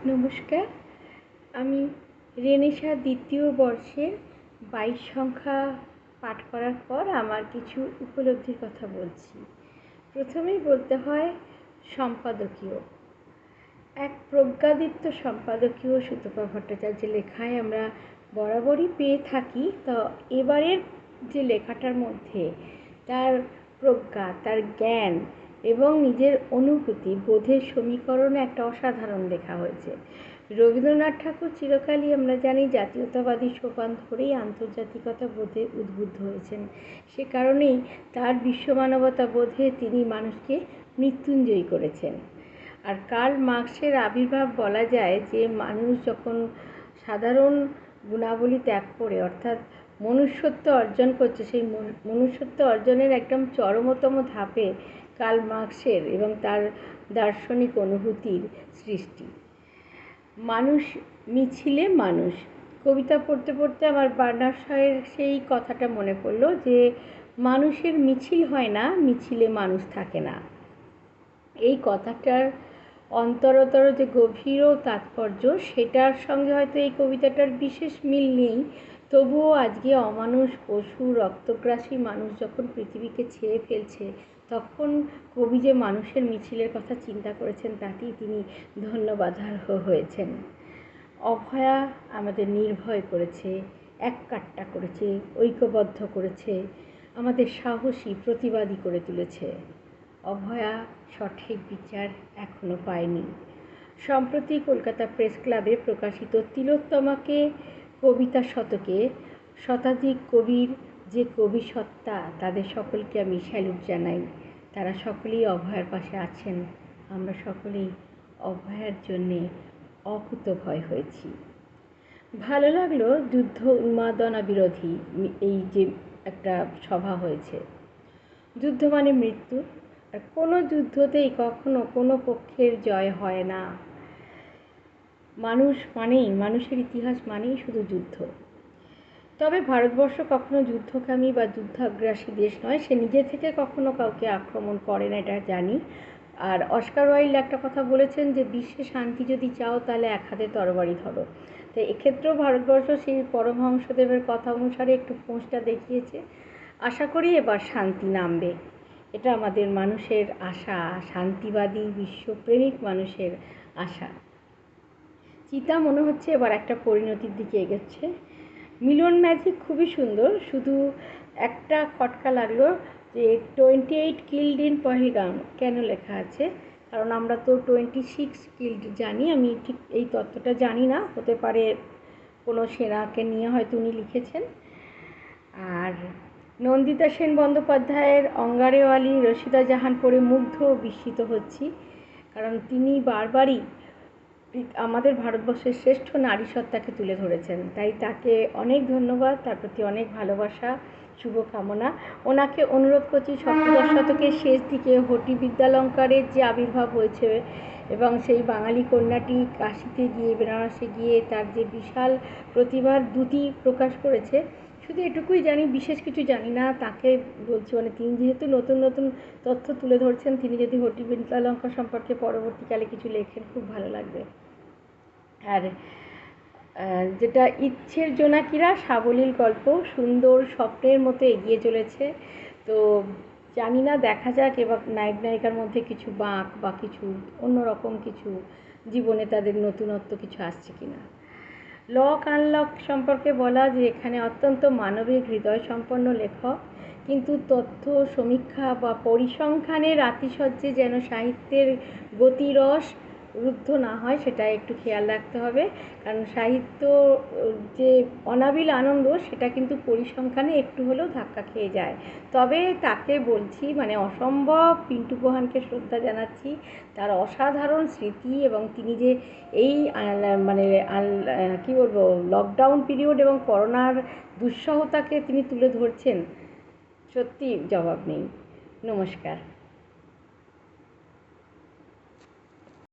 নমস্কার। আমি রেনেসাঁ দ্বিতীয় বর্ষের 22 সংখ্যা পাঠ করার পর আমার কিছু উপলব্ধির কথা বলছি। প্রথমেই বলতে হয় সম্পাদকীয়। এক প্রজ্ঞাদীপ্ত সম্পাদকীয় সুতপা ভট্টাচার্যের লেখায় আমরা বরাবরই পেয়ে থাকি। তো এবারের যে লেখাটার মধ্যে তার প্রজ্ঞা, তার জ্ঞান এবং নিজের অনুভূতি বোধের সমীকরণে একটা অসাধারণ লেখা হয়েছে। রবীন্দ্রনাথ ঠাকুর চিরকালই আমরা জানি জাতীয়তাবাদী সোপান ধরেই আন্তর্জাতিকতা বোধে উদ্বুদ্ধ হয়েছেন। সে কারণেই তার বিশ্বমানবতা বোধে তিনি মানুষকে মৃত্যুঞ্জয়ী করেছেন। আর কার্ল মার্ক্সের আবির্ভাব বলা যায় যে মানুষ যখন সাধারণ গুণাবলী ত্যাগ করে অর্থাৎ মনুষ্যত্ব অর্জন করছে, সেই মনুষ্যত্ব অর্জনের একদম চরমতম ধাপে কার্ল মার্ক্সের এবং তার দার্শনিক অনুভূতির সৃষ্টি। মানুষ মিছিলে মানুষ কবিতা পড়তে পড়তে আমার বার্নার্ড শয়ের সেই কথাটা মনে পড়ল যে মানুষের মিছিল হয় না, মিছিলে মানুষ থাকে না। এই কথাটার অন্তরতর যে গভীর তাৎপর্য সেটার সঙ্গে হয়তো এই কবিতাটার বিশেষ মিল নেই, তবুও আজকে অমানুষ, পশু, রক্তগ্রাসী মানুষ যখন পৃথিবীকে ছেয়ে ফেলছে তখন কবি যে মানুষের মিছিলের কথা চিন্তা করেছেন তাতেই তিনি ধন্যবাদার্হ হয়েছেন। অভয়া আমাদের নির্ভয় করেছে, এককাট্টা করেছে, ঐক্যবদ্ধ করেছে, আমাদের সাহসী প্রতিবাদী করে তুলেছে। অভয়া সঠিক বিচার এখনো পায়নি। সম্প্রতি কলকাতা প্রেস ক্লাবে প্রকাশিত তিলোত্তমাকে কবিতা শতকে শতাধিক কবির যে কবি সত্তা তাদের সকলকে আমি স্যালুট জানাই। তারা সকলেই অভয়ার পাশে আছেন। আমরা সকলেই অভয়ার জন্যে অকুতভয় হয়েছি। ভালো লাগলো যুদ্ধ উন্মাদনা বিরোধী এই যে একটা সভা হয়েছে। যুদ্ধ মানে মৃত্যু, আর কোনো যুদ্ধতেই কখনো কোনো পক্ষের জয় হয় না। মানুষের ইতিহাস মানেই শুধু যুদ্ধ। তবে ভারতবর্ষ কখনো যুদ্ধকামী বা যুদ্ধাগ্রাসী দেশ নয়, সে নিজে থেকে কখনো কাউকে আক্রমণ করে না, এটা জানি। আর অস্কার ওয়াইল্ড একটা কথা বলেছেন যে বিশ্বে শান্তি যদি চাও তাহলে এক হাতে তরবারি ধরো। তো এক্ষেত্রেও ভারতবর্ষ সেই পরমহংসদেবের কথা অনুসারে একটু ফোঁসটা দেখিয়েছে। আশা করি এবার শান্তি নামবে, এটা আমাদের মানুষের আশা, শান্তিবাদী বিশ্বপ্রেমিক মানুষের আশা। চিতা মনে হচ্ছে এবার একটা পরিণতির দিকে এগোচ্ছে। মিলন ম্যাজিক খুবই সুন্দর, শুধু একটা খটকা লাগলো যে 28 কিল্ড ইন পহেলগাম কেন লেখা আছে, কারণ আমরা তো 26 কিল্ড জানি। আমি ঠিক এই তথ্যটা জানি না, হতে পারে কোনো সেনাকে নিয়ে হয়তো উনি লিখেছেন। আর নন্দিতা সেন বন্দ্যোপাধ্যায়ের অঙ্গারেওয়ালি রশিদা জাহান পড়ে মুগ্ধ ও বিস্মিত হচ্ছি, কারণ তিনি বারবারই আমাদের ভারতবর্ষের শ্রেষ্ঠ নারী সত্তাকে তুলে ধরেছেন। তাই তাকে অনেক ধন্যবাদ, তার প্রতি অনেক ভালোবাসা, শুভকামনা। ওনাকে অনুরোধ করছি সপ্তদশ শতকের শেষ দিকে হটি বিদ্যালঙ্কারের যে আবির্ভাব হয়েছে এবং সেই বাঙালি কন্যাটি কাশীতে গিয়ে, বেনারসে গিয়ে তার যে বিশাল প্রতিভার দ্যুতি প্রকাশ করেছে, শুধু এটুকুই জানি, বিশেষ কিছু জানি না। তাকে বলছি মানে তিনি যেহেতু নতুন নতুন তথ্য তুলে ধরছেন, তিনি যদি হটি বিদ্যালঙ্কার সম্পর্কে পরবর্তীকালে কিছু লেখেন খুব ভালো লাগবে। আর যেটা ইচ্ছের জোনাকিরা সাবলীল গল্প, সুন্দর স্বপ্নের মতো এগিয়ে চলেছে। তো জানি না, দেখা যাক এবার নায়ক নায়িকার মধ্যে কিছু বাঁক বা কিছু অন্যরকম কিছু জীবনে তাদের নতুনত্ব কিছু আসছে কিনা। লক আনলক সম্পর্কে বলা যে এখানে অত্যন্ত মানবিক হৃদয় সম্পন্ন লেখক, কিন্তু তথ্য সমীক্ষা বা পরিসংখ্যানের আতিশয্যে যেন সাহিত্যের গতিরস রুদ্ধ না হয় সেটা একটু খেয়াল রাখতে হবে। কারণ সাহিত্য যে অনাবিল আনন্দ সেটা কিন্তু পরিসংখ্যানে একটু হলেও ধাক্কা খেয়ে যায়। তবে তাকে বলছি মানে অসম্ভব পিন্টু প্রধানকে শ্রদ্ধা জানাচ্ছি, তার অসাধারণ স্মৃতি এবং তিনি যে এই মানে কী বলবো লকডাউন পিরিয়ড এবং করোনার দুঃসহতাকে তিনি তুলে ধরছেন, সত্যি জবাব নেই। নমস্কার।